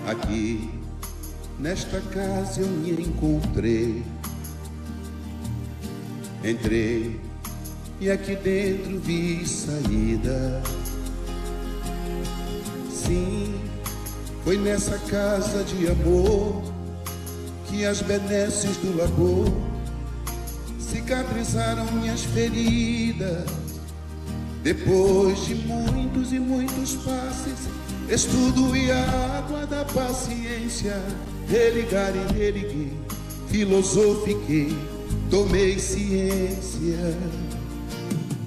Aqui, nesta casa eu me encontrei. Entrei e aqui dentro vi saída. Sim, foi nessa casa de amor que as benesses do labor cicatrizaram minhas feridas. Depois de muitos e muitos passes, estudo e a água da paciência, religar e religuei, filosofiquei, tomei ciência.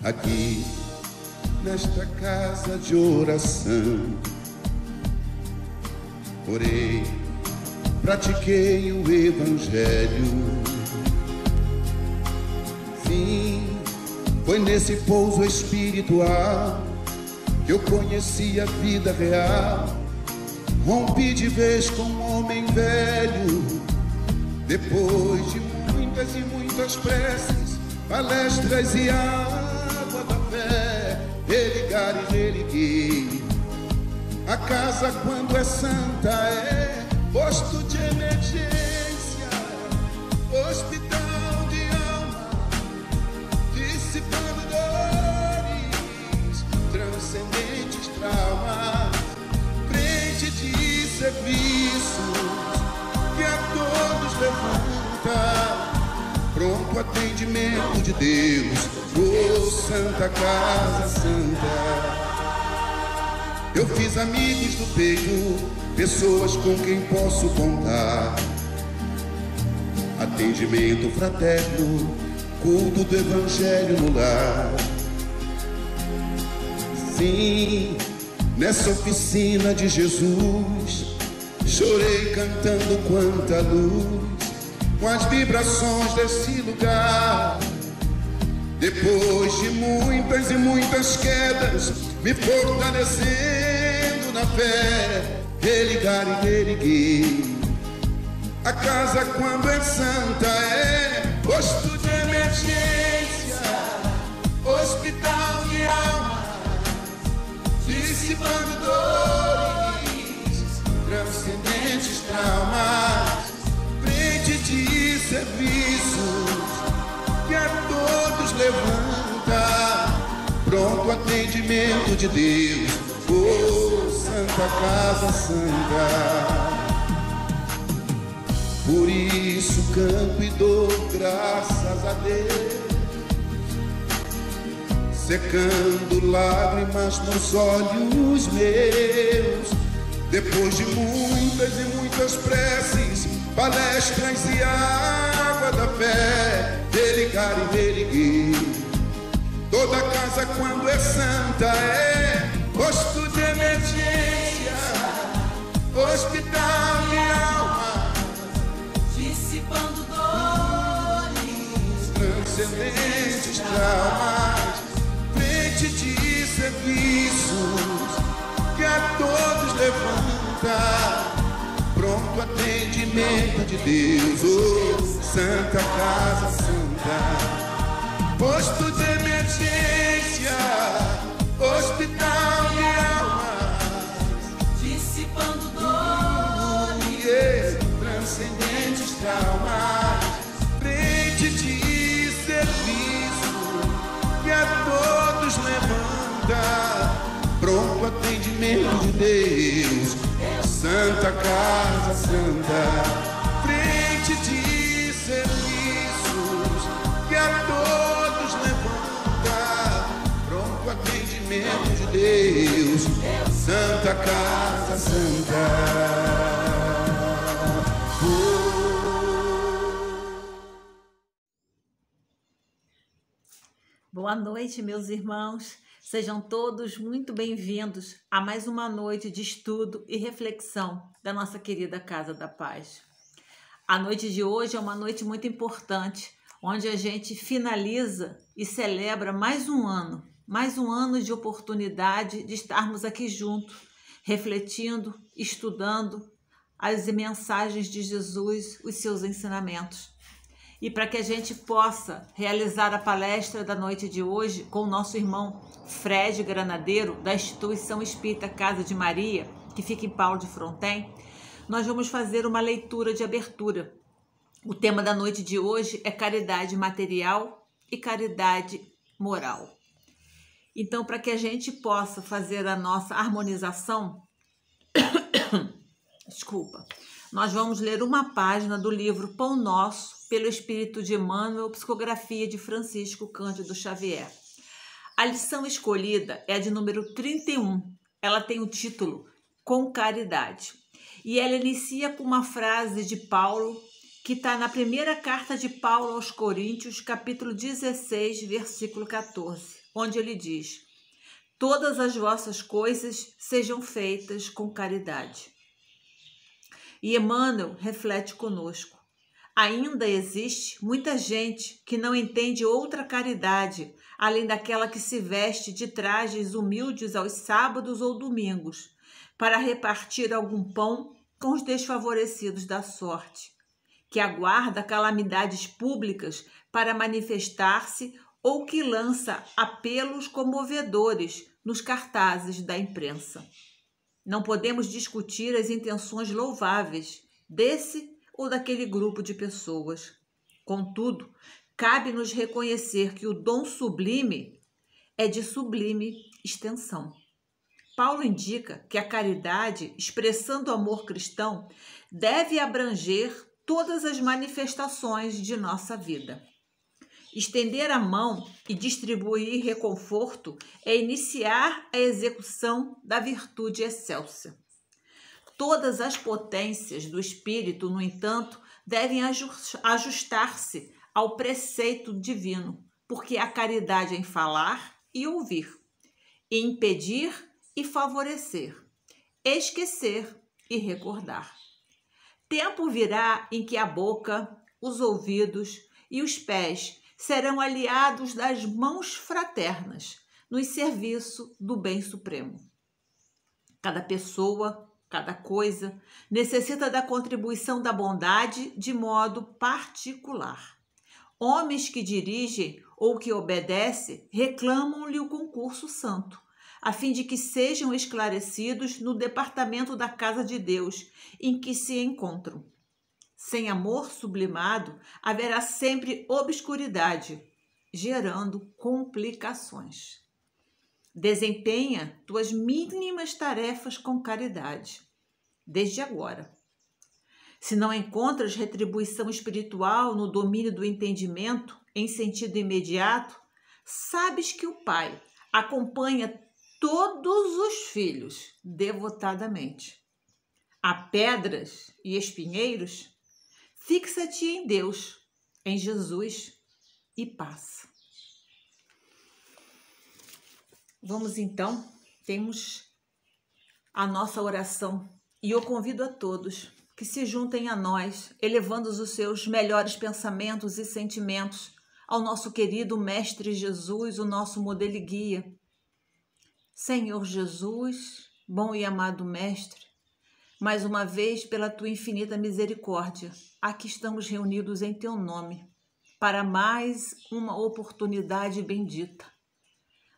Aqui, nesta casa de oração, orei, pratiquei o evangelho. Sim, foi nesse pouso espiritual que eu conheci a vida real. Rompi de vez com um homem velho. Depois de muitas e muitas preces, palestras e água da fé, religar e religuei. A casa, quando é santa, é posto de emergência, hospital de alma, dissipando dores, transcendentes traumas, frente de serviços que a todos levanta, pronto atendimento de Deus, oh Santa Casa Santa. Eu fiz amigos do peito, pessoas com quem posso contar. Atendimento fraterno, culto do evangelho no lar. Sim, nessa oficina de Jesus, chorei cantando quanta luz, com as vibrações desse lugar. Depois de muitas e muitas quedas, me fortalecendo na fé, religar e religuei. A casa, quando é santa, é posto de emergência, hospital de alma, dissipando dores, transcendentes traumas, frente de serviços que a todos levanta, pronto atendimento de Deus, oh Santa Casa Santa. Por isso canto e dou graças a Deus, secando lágrimas nos olhos meus. Depois de muitas e muitas preces, palestras e água da fé, religar e religuei. Toda casa, quando é santa, é posto de emergência, hospital de alma, dissipando dores, transcendentes traumas, frente de serviços que a todos levanta, pronto atendimento de Deus, oh Santa Casa Santa. Posto de emergência, hospital de almas, dissipando dores, transcendentes traumas, frente de serviço que a todos levanta, pronto atendimento de Deus, Santa Casa Santa. Frente de serviços que a todos levanta, pronto atendimento de Deus, Santa Casa Santa. Boa noite, meus irmãos. Sejam todos muito bem-vindos a mais uma noite de estudo e reflexão da nossa querida Casa da Paz. A noite de hoje é uma noite muito importante, onde a gente finaliza e celebra mais um ano de oportunidade de estarmos aqui juntos, refletindo, estudando as mensagens de Jesus, os seus ensinamentos. e para que a gente possa realizar a palestra da noite de hoje com o nosso irmão Fred Granadeiro, da Instituição Espírita Casa de Maria, que fica em Paulo de Fronten, nós vamos fazer uma leitura de abertura. O tema da noite de hoje é caridade material e caridade moral. Então, para que a gente possa fazer a nossa harmonização, nós vamos ler uma página do livro Pão Nosso, pelo Espírito de Emmanuel, psicografia de Francisco Cândido Xavier. A lição escolhida é a de número 31. Ela tem o título Com Caridade. E ela inicia com uma frase de Paulo, que está na primeira carta de Paulo aos Coríntios, capítulo 16, versículo 14, onde ele diz: todas as vossas coisas sejam feitas com caridade. E Emmanuel reflete conosco: ainda existe muita gente que não entende outra caridade, além daquela que se veste de trajes humildes aos sábados ou domingos, para repartir algum pão com os desfavorecidos da sorte, que aguarda calamidades públicas para manifestar-se ou que lança apelos comovedores nos cartazes da imprensa. Não podemos discutir as intenções louváveis desse ou daquele grupo de pessoas. Contudo, cabe-nos reconhecer que o dom sublime é de sublime extensão. Paulo indica que a caridade, expressando o amor cristão, deve abranger todas as manifestações de nossa vida. Estender a mão e distribuir reconforto é iniciar a execução da virtude excelsa. Todas as potências do espírito, no entanto, devem ajustar-se ao preceito divino, porque há caridade em falar e ouvir, em impedir e favorecer, esquecer e recordar. Tempo virá em que a boca, os ouvidos e os pés serão aliados das mãos fraternas no serviço do bem supremo. Cada pessoa, cada coisa, necessita da contribuição da bondade de modo particular. Homens que dirigem ou que obedecem reclamam-lhe o concurso santo, a fim de que sejam esclarecidos no departamento da casa de Deus em que se encontram. Sem amor sublimado, haverá sempre obscuridade, gerando complicações. Desempenha tuas mínimas tarefas com caridade, desde agora. Se não encontras retribuição espiritual no domínio do entendimento, em sentido imediato, sabes que o Pai acompanha todos os filhos devotadamente. Há pedras e espinheiros? Fixa-te em Deus, em Jesus, e passa. Vamos então, temos a nossa oração e eu convido a todos que se juntem a nós, elevando os seus melhores pensamentos e sentimentos ao nosso querido Mestre Jesus, o nosso modelo e guia. Senhor Jesus, bom e amado Mestre, mais uma vez, pela tua infinita misericórdia, aqui estamos reunidos em teu nome, para mais uma oportunidade bendita.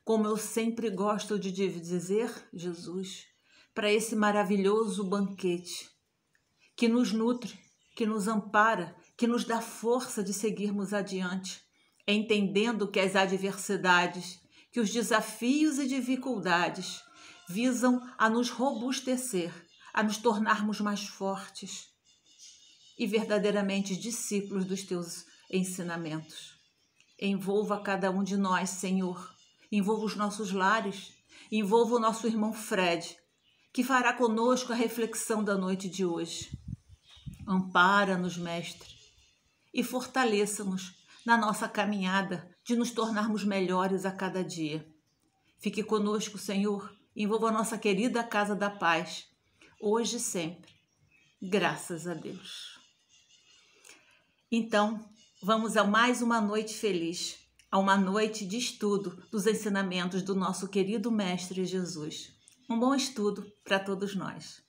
Como eu sempre gosto de dizer, Jesus, para esse maravilhoso banquete, que nos nutre, que nos ampara, que nos dá força de seguirmos adiante, entendendo que as adversidades, que os desafios e dificuldades visam a nos robustecer, a nos tornarmos mais fortes e verdadeiramente discípulos dos teus ensinamentos. Envolva cada um de nós, Senhor. Envolva os nossos lares. Envolva o nosso irmão Fred, que fará conosco a reflexão da noite de hoje. Ampara-nos, Mestre, e fortaleça-nos na nossa caminhada de nos tornarmos melhores a cada dia. Fique conosco, Senhor. Envolva a nossa querida Casa da Paz, hoje e sempre. Graças a Deus. Então, vamos a mais uma noite feliz, a uma noite de estudo dos ensinamentos do nosso querido Mestre Jesus. Um bom estudo para todos nós.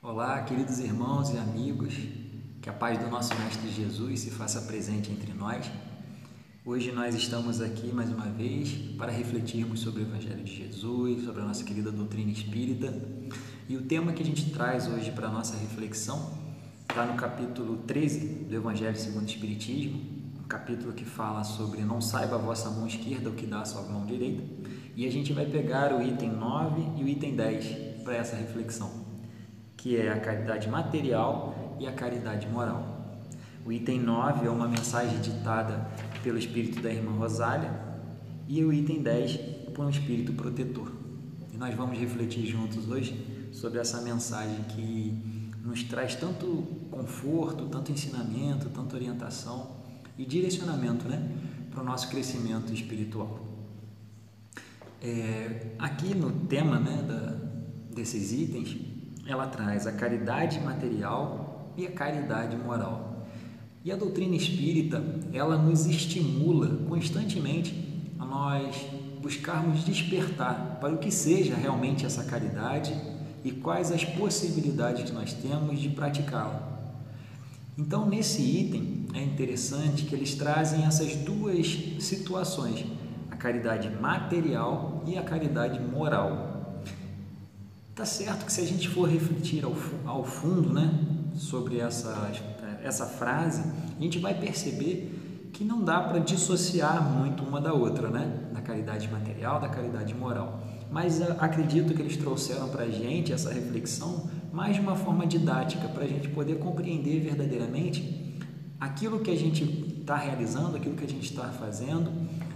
Olá, queridos irmãos e amigos. Que a paz do nosso Mestre Jesus se faça presente entre nós. Hoje nós estamos aqui mais uma vez para refletirmos sobre o Evangelho de Jesus, sobre a nossa querida doutrina espírita. E o tema que a gente traz hoje para a nossa reflexão está no capítulo 13 do Evangelho segundo o Espiritismo, um capítulo que fala sobre não saiba a vossa mão esquerda o que dá a sua mão direita. E a gente vai pegar o item 9 e o item 10 para essa reflexão, que é a caridade material e a caridade moral. O item 9 é uma mensagem ditada pelo espírito da irmã Rosália e o item 10 por um espírito protetor. E nós vamos refletir juntos hoje sobre essa mensagem que nos traz tanto conforto, tanto ensinamento, tanta orientação e direcionamento, para o nosso crescimento espiritual. Aqui no tema desses itens, ela traz a caridade material e a caridade moral. E a doutrina espírita, ela nos estimula constantemente a nós buscarmos despertar para o que seja realmente essa caridade e quais as possibilidades que nós temos de praticá-la. Então, nesse item, é interessante que eles trazem essas duas situações, a caridade material e a caridade moral. Tá certo que se a gente for refletir ao fundo, sobre essa frase, a gente vai perceber que não dá para dissociar muito uma da outra, da caridade material, da caridade moral. Mas acredito que eles trouxeram para a gente essa reflexão mais de uma forma didática, para a gente poder compreender verdadeiramente aquilo que a gente está realizando, aquilo que a gente está fazendo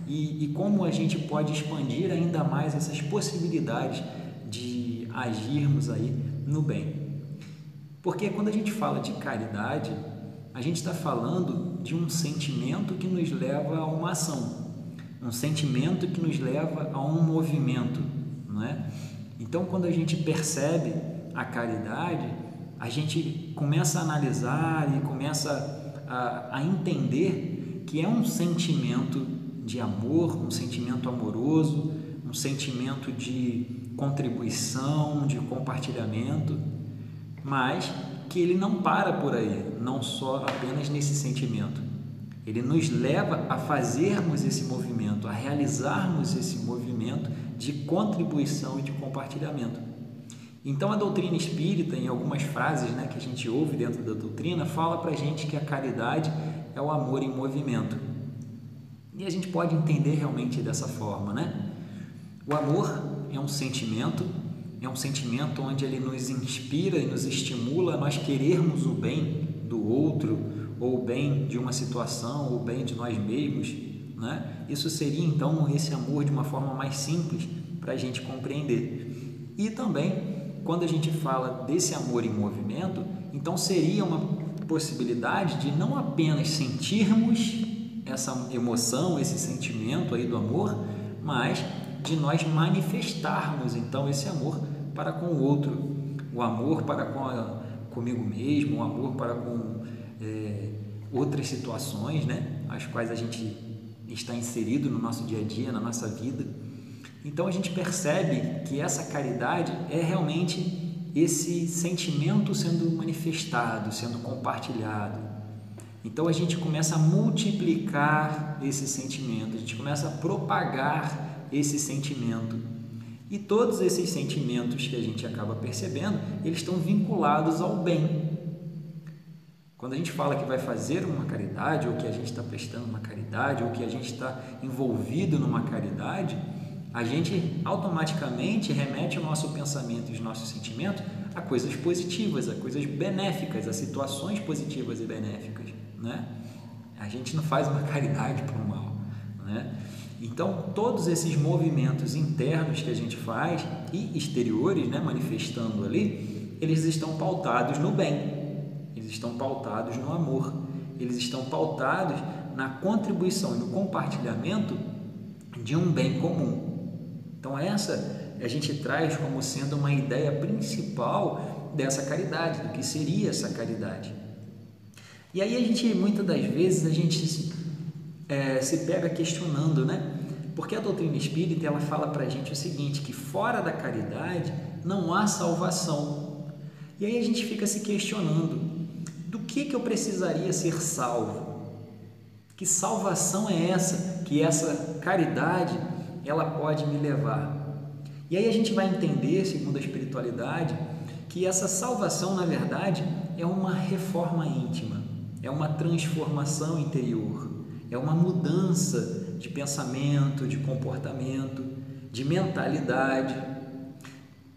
e como a gente pode expandir ainda mais essas possibilidades de agirmos aí no bem. Porque quando a gente fala de caridade, a gente está falando de um sentimento que nos leva a uma ação, um sentimento que nos leva a um movimento, não é? Então, quando a gente percebe a caridade, a gente começa a analisar e começa a entender que é um sentimento de amor, um sentimento amoroso, um sentimento de contribuição, de compartilhamento, mas que ele não para por aí, não só apenas nesse sentimento. Ele nos leva a fazermos esse movimento, a realizarmos esse movimento de contribuição e de compartilhamento. Então, a doutrina espírita, em algumas frases que a gente ouve dentro da doutrina, fala para a gente que a caridade é o amor em movimento. E a gente pode entender realmente dessa forma, O amor é um sentimento onde ele nos inspira e nos estimula a nós querermos o bem do outro, ou o bem de uma situação, ou o bem de nós mesmos, Isso seria então esse amor de uma forma mais simples para a gente compreender. E também, quando a gente fala desse amor em movimento, então seria uma possibilidade de não apenas sentirmos essa emoção, esse sentimento aí do amor, mas de nós manifestarmos então esse amor para com o outro, o amor para comigo mesmo, o amor para com outras situações, as quais a gente está inserido no nosso dia a dia, na nossa vida. Então a gente percebe que essa caridade é realmente esse sentimento sendo manifestado, sendo compartilhado. Então a gente começa a multiplicar esse sentimento, a gente começa a propagar esse sentimento. E todos esses sentimentos que a gente acaba percebendo, eles estão vinculados ao bem. Quando a gente fala que vai fazer uma caridade, ou que a gente está prestando uma caridade, ou que a gente está envolvido numa caridade, a gente automaticamente remete o nosso pensamento e os nossos sentimentos a coisas positivas, a coisas benéficas, a situações positivas e benéficas, A gente não faz uma caridade para o mal, Então, todos esses movimentos internos que a gente faz e exteriores, manifestando ali, eles estão pautados no bem, eles estão pautados no amor, eles estão pautados na contribuição e no compartilhamento de um bem comum. Então, essa a gente traz como sendo uma ideia principal dessa caridade, do que seria essa caridade. E aí muitas das vezes, a gente se pega questionando, Porque a doutrina espírita, ela fala para a gente o seguinte, que fora da caridade não há salvação. E aí a gente fica se questionando, do que eu precisaria ser salvo? Que salvação é essa que essa caridade ela pode me levar? E aí a gente vai entender, segundo a espiritualidade, que essa salvação, na verdade, é uma reforma íntima, é uma transformação interior, é uma mudança de pensamento, de comportamento, de mentalidade.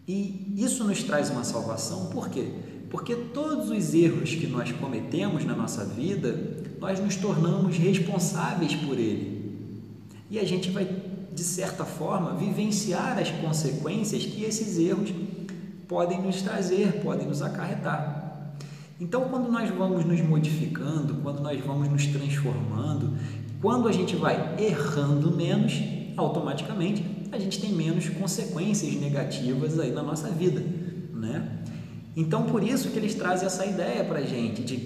E isso nos traz uma salvação, por quê? Porque todos os erros que nós cometemos na nossa vida, nós nos tornamos responsáveis por ele. E a gente vai, de certa forma, vivenciar as consequências que esses erros podem nos trazer, podem nos acarretar. Então, quando nós vamos nos modificando, quando nós vamos nos transformando, quando a gente vai errando menos, automaticamente a gente tem menos consequências negativas aí na nossa vida, né? Então, por isso que eles trazem essa ideia para a gente, de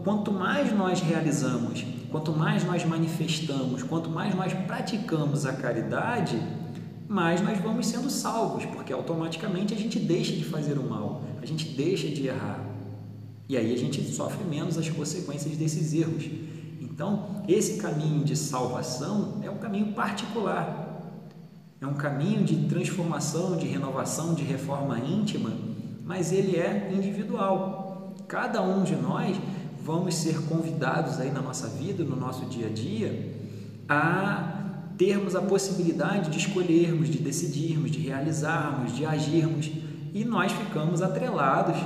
quanto mais nós realizamos, quanto mais nós manifestamos, quanto mais nós praticamos a caridade, mais nós vamos sendo salvos, porque automaticamente a gente deixa de fazer o mal, a gente deixa de errar. E aí a gente sofre menos as consequências desses erros. Então, esse caminho de salvação é um caminho particular, é um caminho de transformação, de renovação, de reforma íntima, mas ele é individual. Cada um de nós vamos ser convidados aí na nossa vida, no nosso dia a dia, a termos a possibilidade de escolhermos, de decidirmos, de realizarmos, de agirmos, e nós ficamos atrelados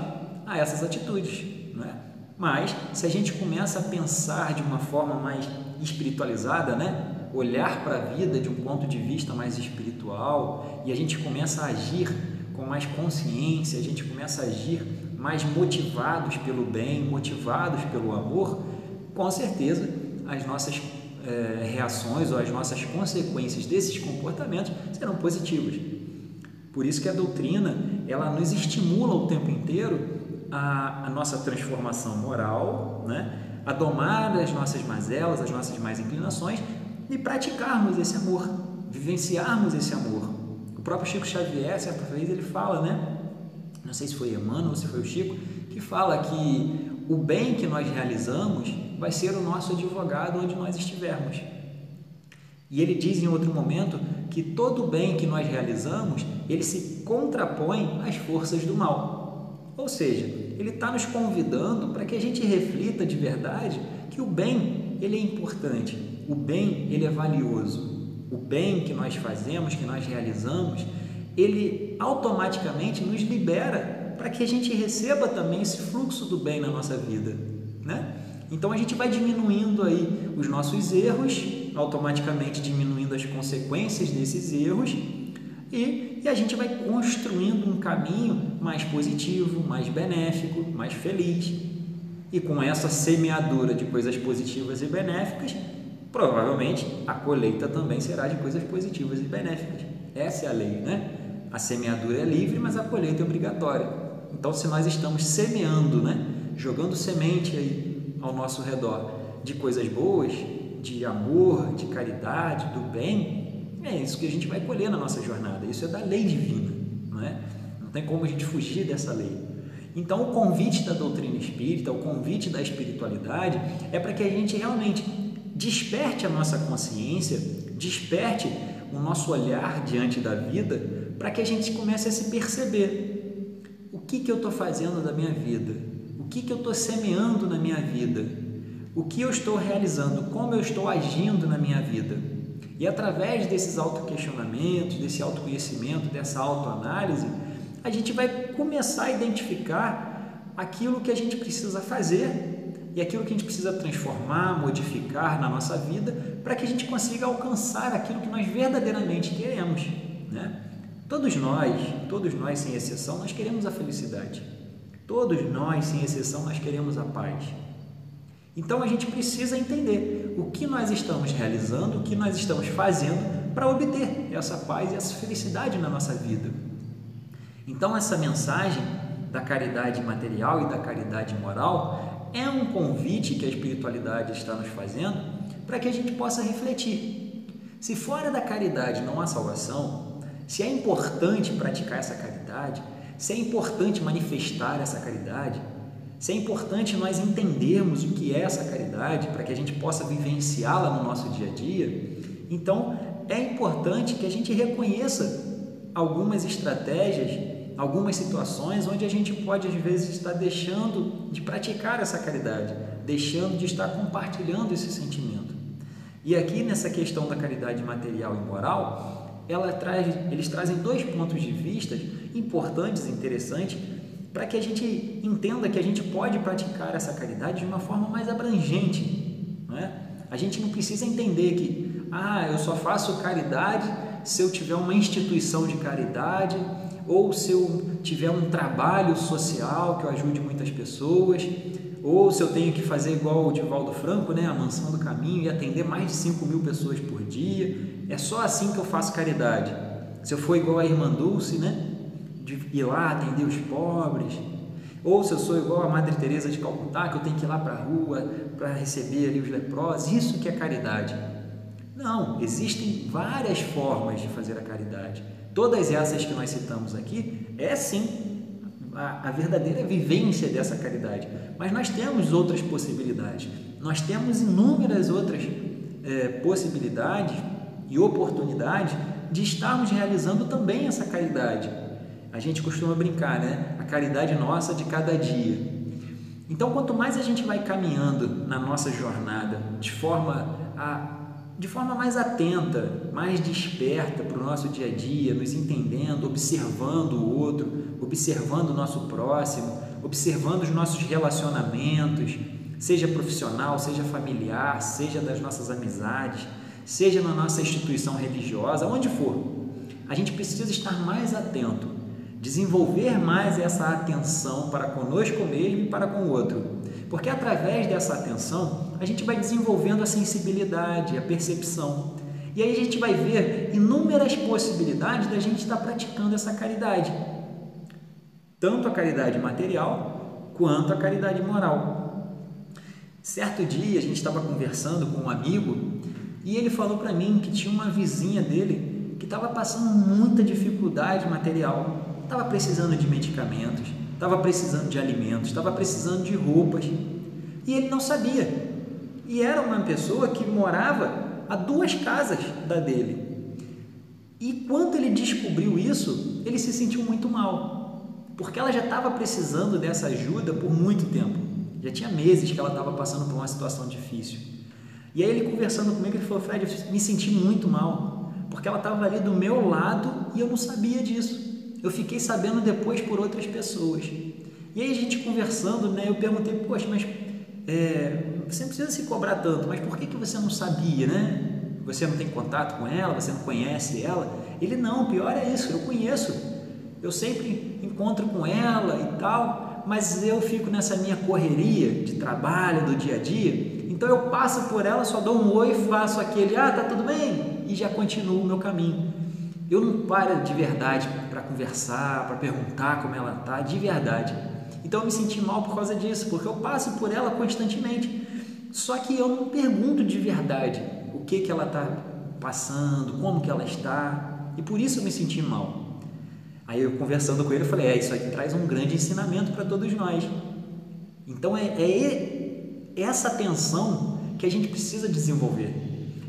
a essas atitudes, não é? Mas se a gente começa a pensar de uma forma mais espiritualizada, né? Olhar para a vida de um ponto de vista mais espiritual, e a gente começa a agir com mais consciência, a gente começa a agir mais motivados pelo bem, motivados pelo amor, com certeza as nossas reações ou as nossas consequências desses comportamentos serão positivas. Por isso que a doutrina ela nos estimula o tempo inteiro a nossa transformação moral, né? A domar as nossas mazelas, as nossas más inclinações e praticarmos esse amor, vivenciarmos esse amor. O próprio Chico Xavier, certa vez, ele fala, né? Não sei se foi Emmanuel ou se foi o Chico, que fala que o bem que nós realizamos vai ser o nosso advogado onde nós estivermos. E ele diz em outro momento que todo o bem que nós realizamos, ele se contrapõe às forças do mal. Ou seja, ele está nos convidando para que a gente reflita de verdade que o bem, ele é importante, o bem, ele é valioso. O bem que nós fazemos, que nós realizamos, ele automaticamente nos libera para que a gente receba também esse fluxo do bem na nossa vida, né? Então a gente vai diminuindo aí os nossos erros, automaticamente diminuindo as consequências desses erros e a gente vai construindo um caminho mais positivo, mais benéfico, mais feliz. E com essa semeadura de coisas positivas e benéficas, provavelmente a colheita também será de coisas positivas e benéficas. Essa é a lei, né? A semeadura é livre, mas a colheita é obrigatória. Então, se nós estamos semeando, né? Jogando semente aí ao nosso redor de coisas boas, de amor, de caridade, do bem, é isso que a gente vai colher na nossa jornada. Isso é da lei divina, não é? Não tem como a gente fugir dessa lei. Então, o convite da doutrina espírita, o convite da espiritualidade é para que a gente realmente desperte a nossa consciência, desperte o nosso olhar diante da vida, para que a gente comece a se perceber. O que eu estou fazendo da minha vida? O que eu estou semeando na minha vida? O que eu estou realizando? Como eu estou agindo na minha vida? E através desses autoquestionamentos, desse autoconhecimento, dessa autoanálise, a gente vai começar a identificar aquilo que a gente precisa fazer e aquilo que a gente precisa transformar, modificar na nossa vida para que a gente consiga alcançar aquilo que nós verdadeiramente queremos, né? Todos nós, sem exceção, nós queremos a felicidade. Todos nós, sem exceção, nós queremos a paz. Então, a gente precisa entender o que nós estamos realizando, o que nós estamos fazendo para obter essa paz e essa felicidade na nossa vida. Então, essa mensagem da caridade material e da caridade moral é um convite que a espiritualidade está nos fazendo para que a gente possa refletir. Se fora da caridade não há salvação, se é importante praticar essa caridade, se é importante manifestar essa caridade, Se é importante nós entendermos o que é essa caridade para que a gente possa vivenciá-la no nosso dia a dia, então é importante que a gente reconheça algumas estratégias, algumas situações onde a gente pode às vezes estar deixando de praticar essa caridade, deixando de estar compartilhando esse sentimento. E aqui nessa questão da caridade material e moral, eles trazem dois pontos de vista importantes e interessantes para que a gente entenda que a gente pode praticar essa caridade de uma forma mais abrangente, não é? A gente não precisa entender que eu só faço caridade se eu tiver uma instituição de caridade ou se eu tiver um trabalho social que eu ajude muitas pessoas, ou se eu tenho que fazer igual o Divaldo Franco, né, a Mansão do Caminho, e atender mais de 5.000 pessoas por dia. É só assim que eu faço caridade. Se eu for igual a Irmã Dulce, né, de ir lá atender os pobres, ou se eu sou igual a Madre Teresa de Calcutá, que eu tenho que ir lá para a rua para receber ali os leprosos, isso que é caridade. Não, existem várias formas de fazer a caridade. Todas essas que nós citamos aqui é sim a verdadeira vivência dessa caridade, mas nós temos outras possibilidades, nós temos inúmeras outras possibilidades e oportunidades de estarmos realizando também essa caridade. A gente costuma brincar, né? A caridade nossa de cada dia. Então, quanto mais a gente vai caminhando na nossa jornada de forma mais atenta, mais desperta para o nosso dia a dia, nos entendendo, observando o outro, observando o nosso próximo, observando os nossos relacionamentos, seja profissional, seja familiar, seja das nossas amizades, seja na nossa instituição religiosa, onde for, a gente precisa estar mais atento, desenvolver mais essa atenção para conosco mesmo e para com o outro, porque através dessa atenção a gente vai desenvolvendo a sensibilidade, a percepção, e aí a gente vai ver inúmeras possibilidades da gente estar praticando essa caridade, tanto a caridade material quanto a caridade moral. Certo dia a gente estava conversando com um amigo e ele falou para mim que tinha uma vizinha dele que estava passando muita dificuldade material, estava precisando de medicamentos, estava precisando de alimentos, estava precisando de roupas e ele não sabia. E era uma pessoa que morava a 2 casas da dele. E quando ele descobriu isso, ele se sentiu muito mal, porque ela já estava precisando dessa ajuda por muito tempo. Já tinha meses que ela estava passando por uma situação difícil. E aí ele conversando comigo, ele falou: Fred, eu me senti muito mal, porque ela estava ali do meu lado e eu não sabia disso. Eu fiquei sabendo depois por outras pessoas. E aí a gente conversando, né, eu perguntei: poxa, mas você não precisa se cobrar tanto, mas por que você não sabia, né? Você não tem contato com ela, você não conhece ela? Ele: não, pior é isso, eu conheço, eu sempre encontro com ela e tal, mas eu fico nessa minha correria de trabalho, do dia a dia, então eu passo por ela, só dou um oi, faço aquele: tá tudo bem? E já continuo o meu caminho. Eu não paro de verdade para conversar, para perguntar como ela está, de verdade. Então eu me senti mal por causa disso, porque eu passo por ela constantemente, só que eu não pergunto de verdade o que ela está passando, como que ela está, e por isso eu me senti mal. Aí eu conversando com ele, eu falei: isso aqui traz um grande ensinamento para todos nós. Então é essa atenção que a gente precisa desenvolver,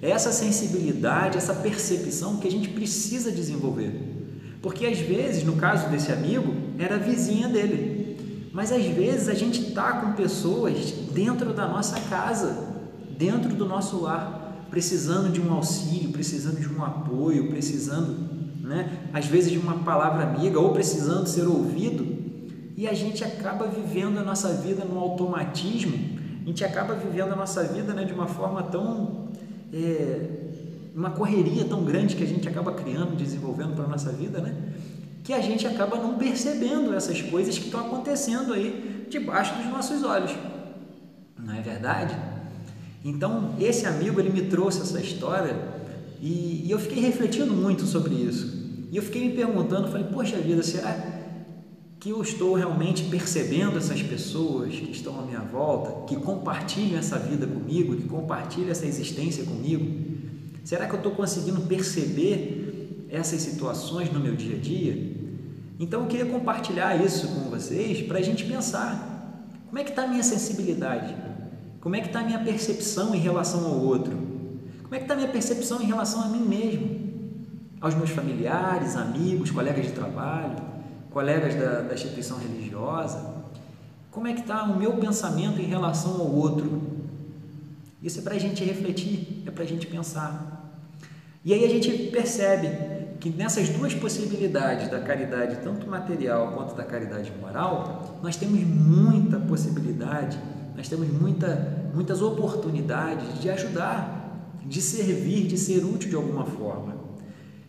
é essa sensibilidade, essa percepção que a gente precisa desenvolver, porque às vezes, no caso desse amigo, era a vizinha dele, mas às vezes a gente está com pessoas dentro da nossa casa, dentro do nosso lar, precisando de um auxílio, precisando de um apoio, precisando, né, às vezes de uma palavra amiga, ou precisando ser ouvido, e a gente acaba vivendo a nossa vida no automatismo, a gente acaba vivendo a nossa vida, né, de uma forma tão... uma correria tão grande que a gente acaba criando, desenvolvendo para a nossa vida, né? Que a gente acaba não percebendo essas coisas que estão acontecendo aí debaixo dos nossos olhos, não é verdade? Então esse amigo, ele me trouxe essa história e eu fiquei refletindo muito sobre isso, e eu fiquei me perguntando, falei: poxa vida, será que eu estou realmente percebendo essas pessoas que estão à minha volta, que compartilham essa vida comigo, que compartilham essa existência comigo? Será que eu estou conseguindo perceber essas situações no meu dia a dia? Então eu queria compartilhar isso com vocês para a gente pensar Como é que está a minha sensibilidade? Como é que está a minha percepção em relação ao outro? Como é que está a minha percepção em relação a mim mesmo? Aos meus familiares, amigos, colegas de trabalho, colegas da instituição religiosa? Como é que está o meu pensamento em relação ao outro? Isso é para a gente refletir, é para a gente pensar. E aí a gente percebe que nessas duas possibilidades da caridade, tanto material quanto da caridade moral, nós temos muita possibilidade, nós temos muitas oportunidades de ajudar, de servir, de ser útil de alguma forma.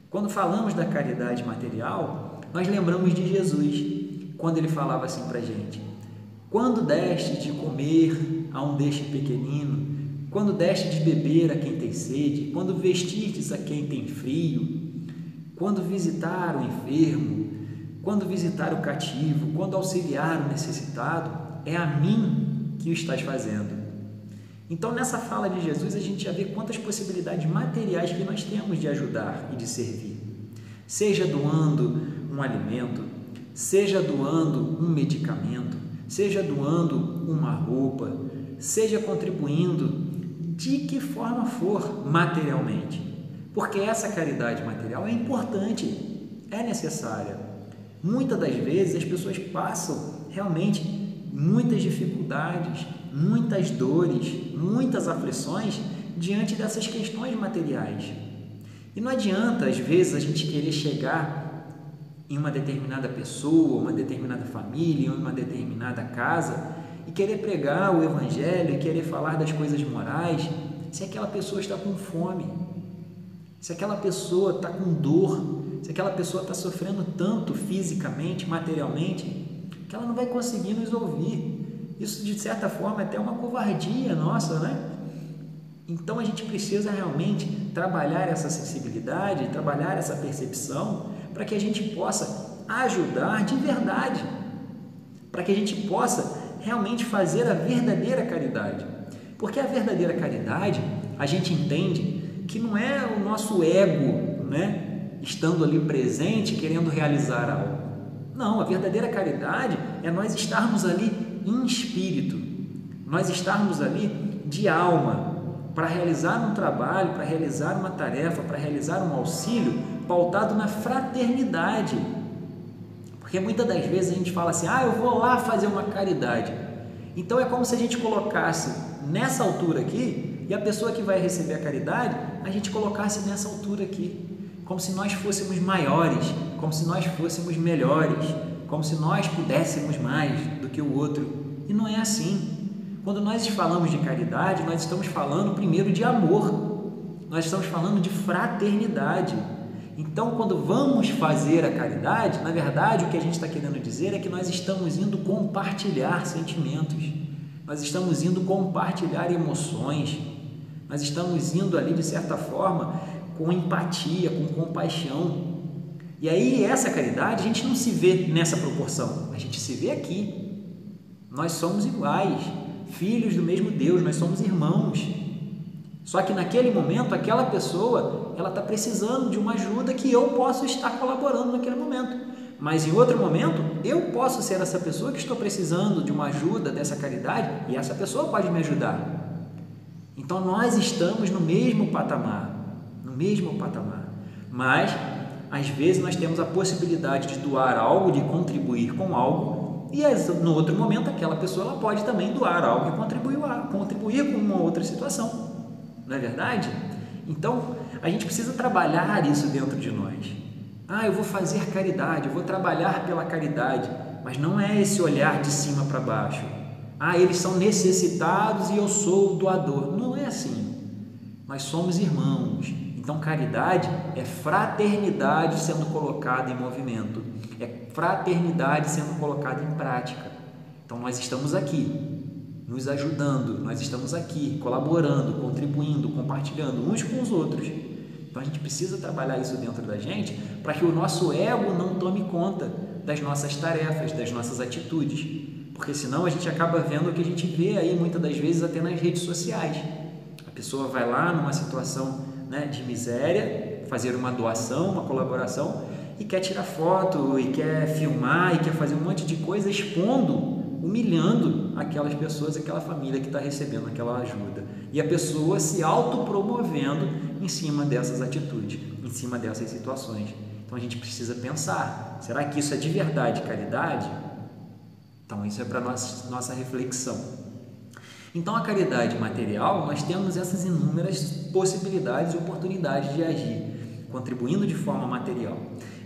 Quando falamos da caridade material, nós lembramos de Jesus, quando ele falava assim para a gente: quando deste de comer a um deste pequenino, quando deste de beber a quem tem sede, quando vestistes a quem tem frio, quando visitar o enfermo, quando visitar o cativo, quando auxiliar o necessitado, é a mim que o estás fazendo. Então, nessa fala de Jesus, a gente já vê quantas possibilidades materiais que nós temos de ajudar e de servir. Seja doando um alimento, seja doando um medicamento, seja doando uma roupa, seja contribuindo de que forma for materialmente. Porque essa caridade material é importante, é necessária. Muitas das vezes as pessoas passam realmente muitas dificuldades, muitas dores, muitas aflições diante dessas questões materiais. E não adianta, às vezes, a gente querer chegar em uma determinada pessoa, uma determinada família, em uma determinada casa e querer pregar o Evangelho e querer falar das coisas morais se aquela pessoa está com fome, se aquela pessoa está com dor, se aquela pessoa está sofrendo tanto fisicamente, materialmente, que ela não vai conseguir nos ouvir. Isso, de certa forma, é até uma covardia nossa, né? Então, a gente precisa realmente trabalhar essa sensibilidade, trabalhar essa percepção, para que a gente possa ajudar de verdade, para que a gente possa realmente fazer a verdadeira caridade. Porque a verdadeira caridade, a gente entende que não é o nosso ego, né, estando ali presente, querendo realizar algo. Não, a verdadeira caridade é nós estarmos ali em espírito, nós estarmos ali de alma, para realizar um trabalho, para realizar uma tarefa, para realizar um auxílio pautado na fraternidade. Porque muitas das vezes a gente fala assim: eu vou lá fazer uma caridade. Então é como se a gente colocasse nessa altura aqui e a pessoa que vai receber a caridade, a gente colocasse nessa altura aqui, como se nós fôssemos maiores, como se nós fôssemos melhores, como se nós pudéssemos mais do que o outro. E não é assim. Quando nós falamos de caridade, nós estamos falando primeiro de amor, nós estamos falando de fraternidade. Então, quando vamos fazer a caridade, na verdade, o que a gente está querendo dizer é que nós estamos indo compartilhar sentimentos, nós estamos indo compartilhar emoções, nós estamos indo ali, de certa forma, com empatia, com compaixão. E aí, essa caridade, a gente não se vê nessa proporção, a gente se vê aqui. Nós somos iguais, filhos do mesmo Deus, nós somos irmãos. Só que naquele momento, aquela pessoa, ela está precisando de uma ajuda que eu posso estar colaborando naquele momento. Mas em outro momento, eu posso ser essa pessoa que estou precisando de uma ajuda dessa caridade e essa pessoa pode me ajudar. Então nós estamos no mesmo patamar, Mas, às vezes, nós temos a possibilidade de doar algo, de contribuir com algo, e no outro momento, aquela pessoa ela pode também doar algo e contribuir com uma outra situação. Não é verdade? Então, a gente precisa trabalhar isso dentro de nós. Eu vou fazer caridade, eu vou trabalhar pela caridade, mas não é esse olhar de cima para baixo. Eles são necessitados e eu sou o doador. Não é assim. Nós somos irmãos. Então, caridade é fraternidade sendo colocada em movimento, é fraternidade sendo colocada em prática. Então, nós estamos aqui nos ajudando, nós estamos aqui colaborando, contribuindo, compartilhando uns com os outros. Então a gente precisa trabalhar isso dentro da gente para que o nosso ego não tome conta das nossas tarefas, das nossas atitudes, porque senão a gente acaba vendo o que a gente vê aí muitas das vezes até nas redes sociais. A pessoa vai lá numa situação, né, de miséria, fazer uma doação, uma colaboração e quer tirar foto, e quer filmar, e quer fazer um monte de coisa expondo, humilhando aquelas pessoas, aquela família que está recebendo aquela ajuda. E a pessoa se autopromovendo em cima dessas atitudes, em cima dessas situações. Então a gente precisa pensar, será que isso é de verdade caridade? Então isso é para nossa reflexão. Então a caridade material, nós temos essas inúmeras possibilidades e oportunidades de agir, contribuindo de forma material.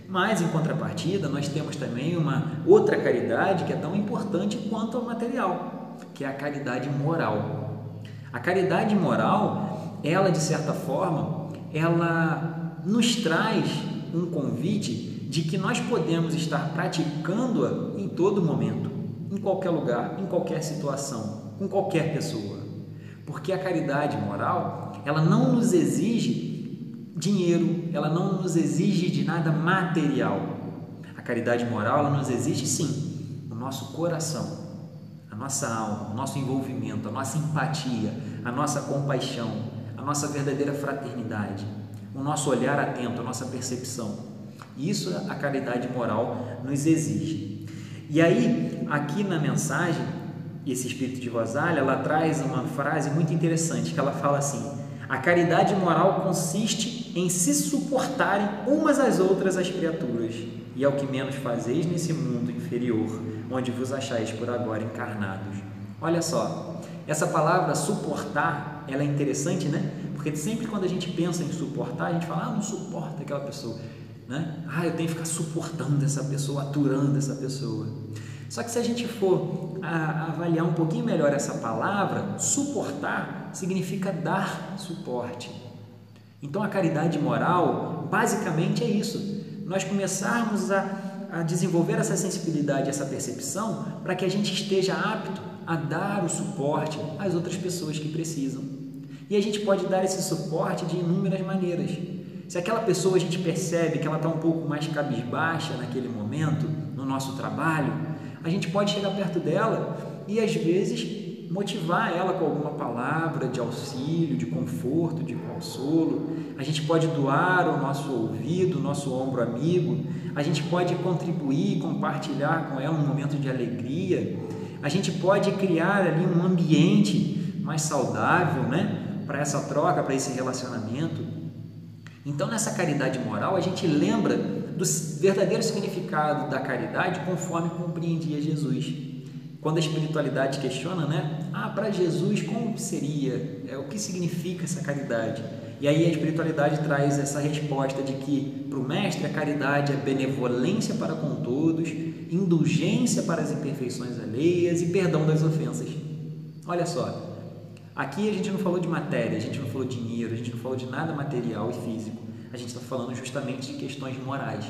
Mas, em contrapartida, nós temos também uma outra caridade que é tão importante quanto a material, que é a caridade moral. A caridade moral, ela, de certa forma, ela nos traz um convite de que nós podemos estar praticando-a em todo momento, em qualquer lugar, em qualquer situação, com qualquer pessoa. Porque a caridade moral, ela não nos exige dinheiro, ela não nos exige de nada material. A caridade moral, ela nos exige sim o nosso coração, a nossa alma, o nosso envolvimento, a nossa empatia, a nossa compaixão, a nossa verdadeira fraternidade, o nosso olhar atento, a nossa percepção. Isso a caridade moral nos exige. E aí, aqui na mensagem, esse Espírito de Rosália, ela traz uma frase muito interessante, que ela fala assim: a caridade moral consiste em se suportarem umas às outras as criaturas, e é o que menos fazeis nesse mundo inferior, onde vos achais por agora encarnados. Olha só, essa palavra suportar, ela é interessante, né? Porque sempre quando a gente pensa em suportar, a gente fala, não suporta aquela pessoa, né? Eu tenho que ficar suportando essa pessoa, aturando essa pessoa. Só que se a gente for avaliar um pouquinho melhor essa palavra, suportar significa dar suporte. Então a caridade moral basicamente é isso, nós começarmos a desenvolver essa sensibilidade, essa percepção, para que a gente esteja apto a dar o suporte às outras pessoas que precisam. E a gente pode dar esse suporte de inúmeras maneiras. Se aquela pessoa a gente percebe que ela está um pouco mais cabisbaixa naquele momento, no nosso trabalho, a gente pode chegar perto dela e às vezes motivar ela com alguma palavra de auxílio, de conforto, de consolo. A gente pode doar o nosso ouvido, o nosso ombro amigo. A gente pode contribuir, compartilhar com ela um momento de alegria. A gente pode criar ali um ambiente mais saudável, né, para essa troca, para esse relacionamento. Então, nessa caridade moral, a gente lembra do verdadeiro significado da caridade conforme compreendia Jesus. Quando a espiritualidade questiona, né? Para Jesus, como seria? O que significa essa caridade? E aí a espiritualidade traz essa resposta de que, para o mestre, a caridade é benevolência para com todos, indulgência para as imperfeições alheias e perdão das ofensas. Olha só, aqui a gente não falou de matéria, a gente não falou de dinheiro, a gente não falou de nada material e físico. A gente está falando justamente de questões morais.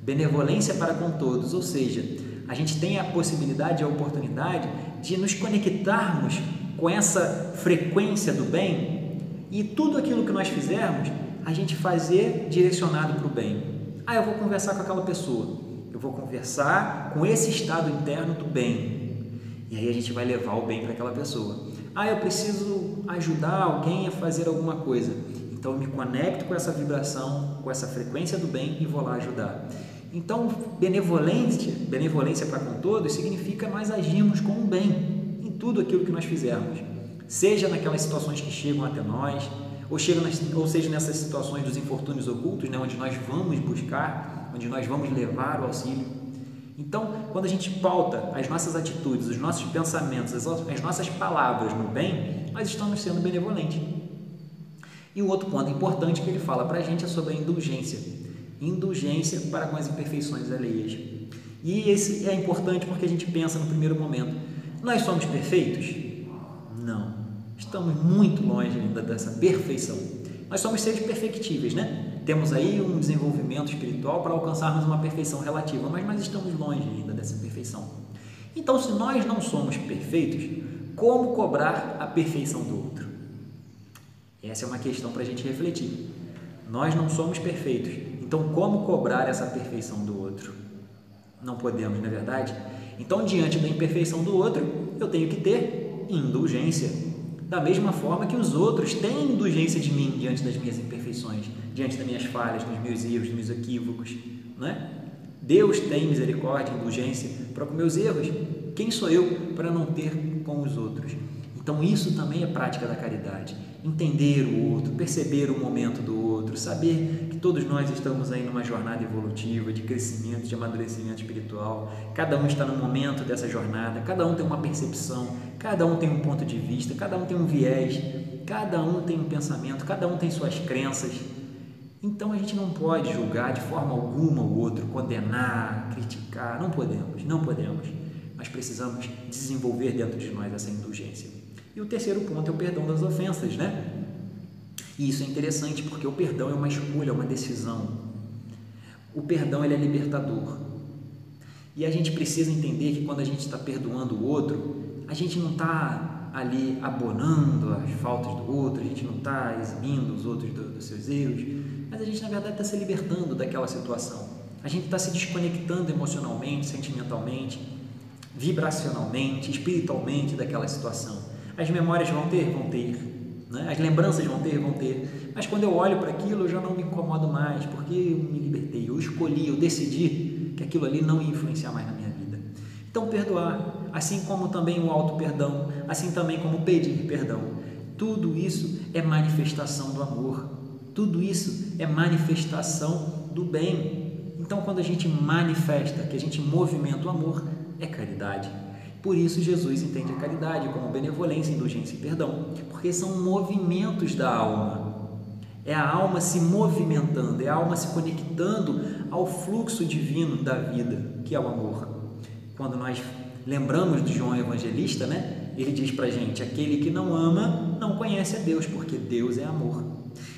Benevolência para com todos, ou seja, a gente tem a possibilidade, a oportunidade de nos conectarmos com essa frequência do bem e tudo aquilo que nós fizermos, a gente fazer direcionado para o bem. Eu vou conversar com aquela pessoa, eu vou conversar com esse estado interno do bem, e aí a gente vai levar o bem para aquela pessoa. Eu preciso ajudar alguém a fazer alguma coisa, então eu me conecto com essa vibração, com essa frequência do bem e vou lá ajudar. Então, benevolência para com todos significa nós agirmos com o bem em tudo aquilo que nós fizermos, seja naquelas situações que chegam até nós, ou seja nessas situações dos infortúnios ocultos, né, onde nós vamos buscar, onde nós vamos levar o auxílio. Então, quando a gente pauta as nossas atitudes, os nossos pensamentos, as nossas palavras no bem, nós estamos sendo benevolentes. E o outro ponto importante que ele fala para a gente é sobre a indulgência. Indulgência para com as imperfeições alheias. E esse é importante porque a gente pensa no primeiro momento, nós somos perfeitos? Não, estamos muito longe ainda dessa perfeição. Nós somos seres perfectíveis, né? Temos aí um desenvolvimento espiritual para alcançarmos uma perfeição relativa, mas nós estamos longe ainda dessa perfeição. Então, se nós não somos perfeitos, como cobrar a perfeição do outro? Essa é uma questão para a gente refletir. Nós não somos perfeitos, então como cobrar essa perfeição do outro? Não podemos, não é verdade? Então, diante da imperfeição do outro, eu tenho que ter indulgência. Da mesma forma que os outros têm indulgência de mim diante das minhas imperfeições, diante das minhas falhas, dos meus erros, dos meus equívocos, não é? Deus tem misericórdia, indulgência para com meus erros. Quem sou eu para não ter com os outros. Então isso também é prática da caridade. Entender o outro, perceber o momento do outro, saber que todos nós estamos aí numa jornada evolutiva, de crescimento, de amadurecimento espiritual. Cada um está no momento dessa jornada, cada um tem uma percepção, cada um tem um ponto de vista, cada um tem um viés, cada um tem um pensamento, cada um tem suas crenças. Então a gente não pode julgar de forma alguma o outro, condenar, criticar, não podemos. Nós precisamos desenvolver dentro de nós essa indulgência. E o terceiro ponto é o perdão das ofensas, né? E isso é interessante porque o perdão é uma escolha, é uma decisão. O perdão ele é libertador. E a gente precisa entender que quando a gente está perdoando o outro, a gente não está ali abonando as faltas do outro, a gente não está exibindo os outros dos seus erros, mas a gente na verdade está se libertando daquela situação. A gente está se desconectando emocionalmente, sentimentalmente, vibracionalmente, espiritualmente daquela situação. As memórias vão ter, né? As lembranças vão ter, mas quando eu olho para aquilo eu já não me incomodo mais, porque eu me libertei, eu escolhi, eu decidi que aquilo ali não ia influenciar mais na minha vida. Então perdoar, assim como também o auto-perdão, assim também como pedir perdão, tudo isso é manifestação do amor, tudo isso é manifestação do bem. Então quando a gente manifesta, que a gente movimenta o amor, é caridade. Por isso Jesus entende a caridade como benevolência, indulgência e perdão, porque são movimentos da alma. É a alma se movimentando, é a alma se conectando ao fluxo divino da vida, que é o amor. Quando nós lembramos de João Evangelista, né? Ele diz pra gente, aquele que não ama não conhece a Deus, porque Deus é amor.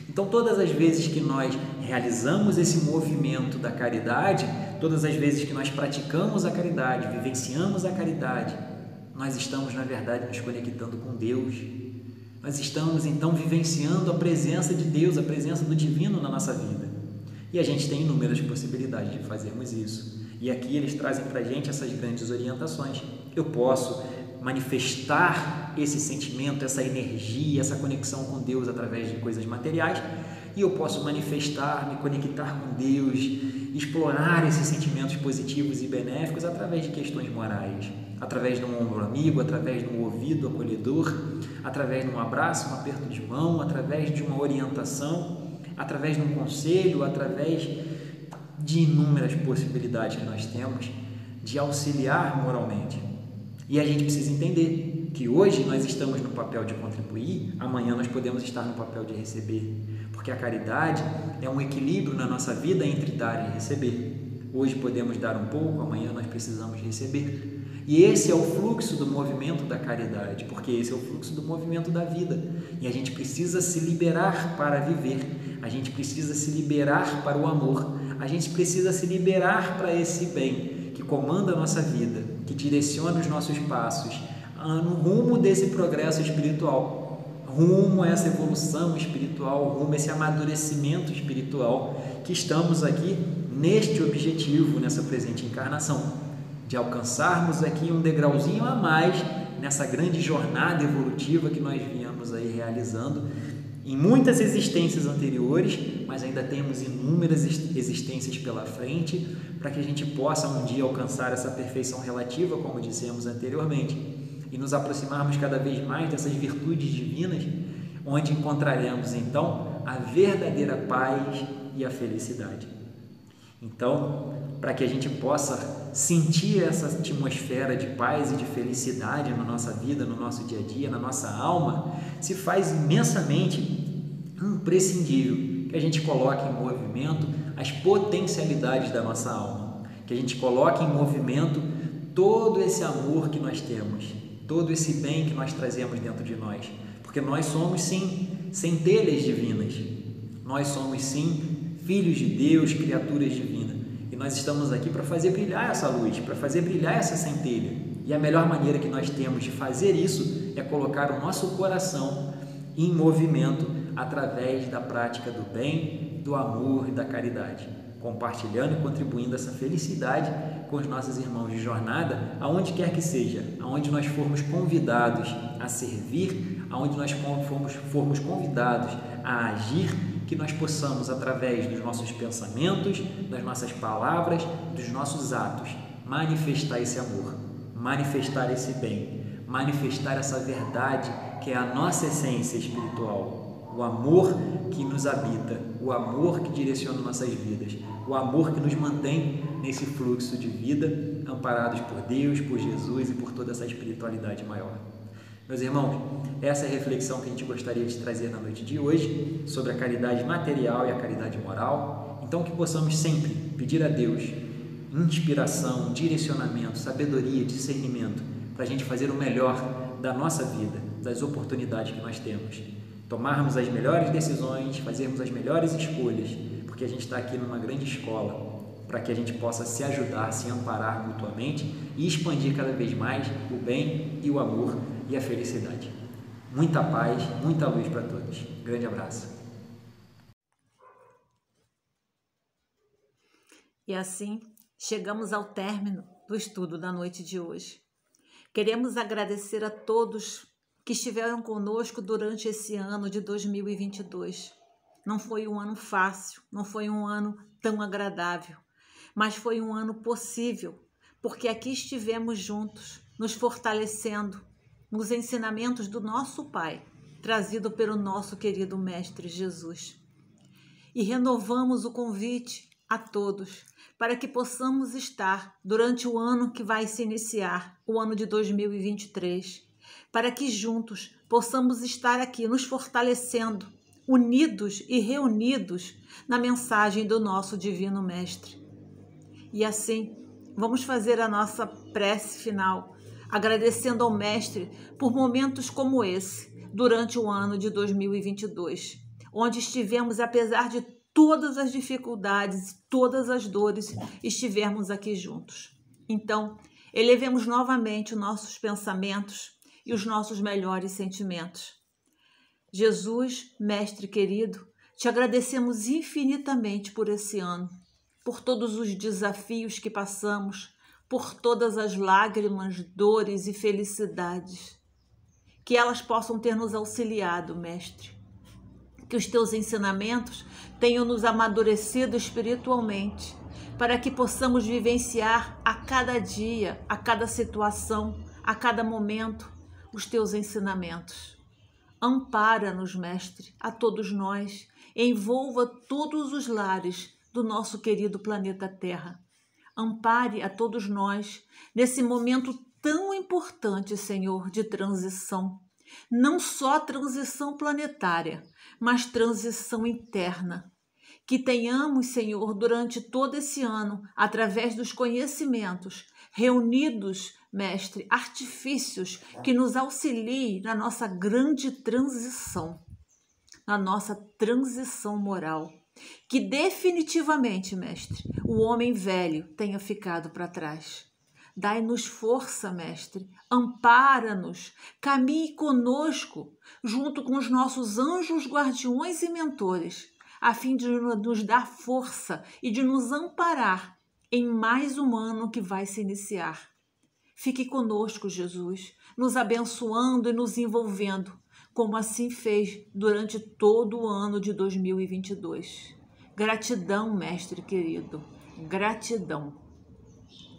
Então todas as vezes que nós realizamos esse movimento da caridade, todas as vezes que nós praticamos a caridade, vivenciamos a caridade, nós estamos na verdade nos conectando com Deus. Nós estamos então vivenciando a presença de Deus, a presença do divino na nossa vida. E a gente tem inúmeras possibilidades de fazermos isso. E aqui eles trazem para a gente essas grandes orientações. Eu posso manifestar esse sentimento, essa energia, essa conexão com Deus através de coisas materiais, e eu posso manifestar, me conectar com Deus, explorar esses sentimentos positivos e benéficos através de questões morais, através de um ombro amigo, através de um ouvido acolhedor, através de um abraço, um aperto de mão, através de uma orientação, através de um conselho, através de inúmeras possibilidades que nós temos de auxiliar moralmente. E a gente precisa entender que hoje nós estamos no papel de contribuir, amanhã nós podemos estar no papel de receber, porque a caridade é um equilíbrio na nossa vida entre dar e receber. Hoje podemos dar um pouco, amanhã nós precisamos receber. E esse é o fluxo do movimento da caridade, porque esse é o fluxo do movimento da vida. E a gente precisa se liberar para viver, a gente precisa se liberar para o amor, a gente precisa se liberar para esse bem que comanda a nossa vida, que direciona os nossos passos no rumo desse progresso espiritual, rumo a essa evolução espiritual, rumo a esse amadurecimento espiritual que estamos aqui neste objetivo, nessa presente encarnação, de alcançarmos aqui um degrauzinho a mais nessa grande jornada evolutiva que nós viemos aí realizando em muitas existências anteriores, mas ainda temos inúmeras existências pela frente para que a gente possa um dia alcançar essa perfeição relativa, como dissemos anteriormente, e nos aproximarmos cada vez mais dessas virtudes divinas, onde encontraremos então a verdadeira paz e a felicidade. Então, para que a gente possa sentir essa atmosfera de paz e de felicidade na nossa vida, no nosso dia a dia, na nossa alma, se faz imensamente imprescindível que a gente coloque em movimento as potencialidades da nossa alma, que a gente coloque em movimento todo esse amor que nós temos, todo esse bem que nós trazemos dentro de nós, porque nós somos sim centelhas divinas, nós somos sim filhos de Deus, criaturas divinas, e nós estamos aqui para fazer brilhar essa luz, para fazer brilhar essa centelha, e a melhor maneira que nós temos de fazer isso é colocar o nosso coração em movimento através da prática do bem, do amor e da caridade, compartilhando e contribuindo essa felicidade com os nossos irmãos de jornada, aonde quer que seja, aonde nós formos convidados a servir, aonde nós formos convidados a agir, que nós possamos, através dos nossos pensamentos, das nossas palavras, dos nossos atos, manifestar esse amor, manifestar esse bem, manifestar essa verdade que é a nossa essência espiritual, o amor que nos habita, o amor que direciona nossas vidas, o amor que nos mantém nesse fluxo de vida, amparados por Deus, por Jesus e por toda essa espiritualidade maior. Meus irmãos, essa é a reflexão que a gente gostaria de trazer na noite de hoje sobre a caridade material e a caridade moral. Então, que possamos sempre pedir a Deus inspiração, direcionamento, sabedoria, discernimento para a gente fazer o melhor da nossa vida, das oportunidades que nós temos, tomarmos as melhores decisões, fazermos as melhores escolhas, porque a gente está aqui numa grande escola para que a gente possa se ajudar, se amparar mutuamente e expandir cada vez mais o bem e o amor e a felicidade. Muita paz, muita luz para todos. Grande abraço. E assim, chegamos ao término do estudo da noite de hoje. Queremos agradecer a todos que estiveram conosco durante esse ano de 2022. Não foi um ano fácil, não foi um ano tão agradável, mas foi um ano possível, porque aqui estivemos juntos, nos fortalecendo nos ensinamentos do nosso Pai, trazido pelo nosso querido Mestre Jesus. E renovamos o convite a todos para que possamos estar durante o ano que vai se iniciar, o ano de 2023, para que juntos possamos estar aqui nos fortalecendo, unidos e reunidos na mensagem do nosso Divino Mestre. E assim, vamos fazer a nossa prece final, agradecendo ao Mestre por momentos como esse, durante o ano de 2022, onde estivemos, apesar de todas as dificuldades, todas as dores, estivermos aqui juntos. Então, elevemos novamente os nossos pensamentos e os nossos melhores sentimentos. Jesus, Mestre querido, te agradecemos infinitamente por esse ano, por todos os desafios que passamos, por todas as lágrimas, dores e felicidades. Que elas possam ter nos auxiliado, Mestre. Que os teus ensinamentos tenham nos amadurecido espiritualmente, para que possamos vivenciar a cada dia, a cada situação, a cada momento, os teus ensinamentos. Ampara-nos, Mestre, a todos nós, envolva todos os lares do nosso querido planeta Terra. Ampare a todos nós nesse momento tão importante, Senhor, de transição. Não só transição planetária, mas transição interna. Que tenhamos, Senhor, durante todo esse ano, através dos conhecimentos, reunidos, Mestre, artifícios que nos auxiliem na nossa grande transição, na nossa transição moral. Que definitivamente, Mestre, o homem velho tenha ficado para trás. Dai-nos força, Mestre, ampara-nos, caminhe conosco, junto com os nossos anjos guardiões e mentores, a fim de nos dar força e de nos amparar em mais um ano que vai se iniciar. Fique conosco, Jesus, nos abençoando e nos envolvendo, como assim fez durante todo o ano de 2022. Gratidão, Mestre querido, gratidão.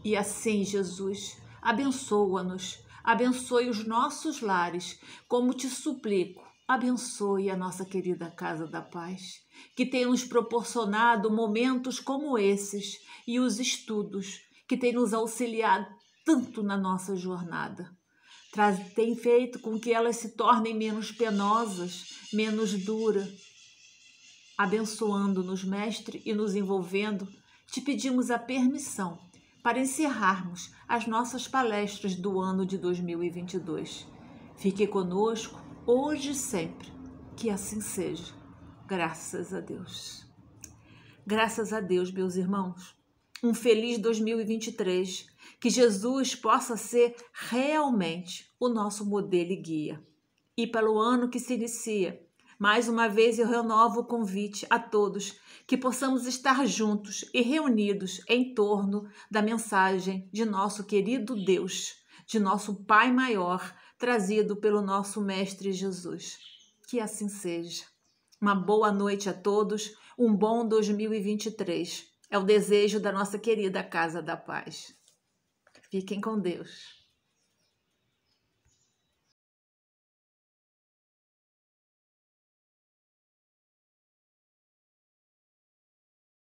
E assim, Jesus, abençoa-nos, abençoe os nossos lares, como te suplico, abençoe a nossa querida Casa da Paz, que tem nos proporcionado momentos como esses e os estudos que tem nos auxiliado tanto na nossa jornada. Tem feito com que elas se tornem menos penosas, menos duras. Abençoando-nos, Mestre, e nos envolvendo, te pedimos a permissão para encerrarmos as nossas palestras do ano de 2022. Fique conosco, hoje e sempre. Que assim seja. Graças a Deus. Graças a Deus, meus irmãos. Um feliz 2023. Que Jesus possa ser realmente o nosso modelo e guia. E pelo ano que se inicia, mais uma vez eu renovo o convite a todos que possamos estar juntos e reunidos em torno da mensagem de nosso querido Deus, de nosso Pai Maior, trazido pelo nosso Mestre Jesus. Que assim seja. Uma boa noite a todos, um bom 2023. É o desejo da nossa querida Casa da Paz. Fiquem com Deus.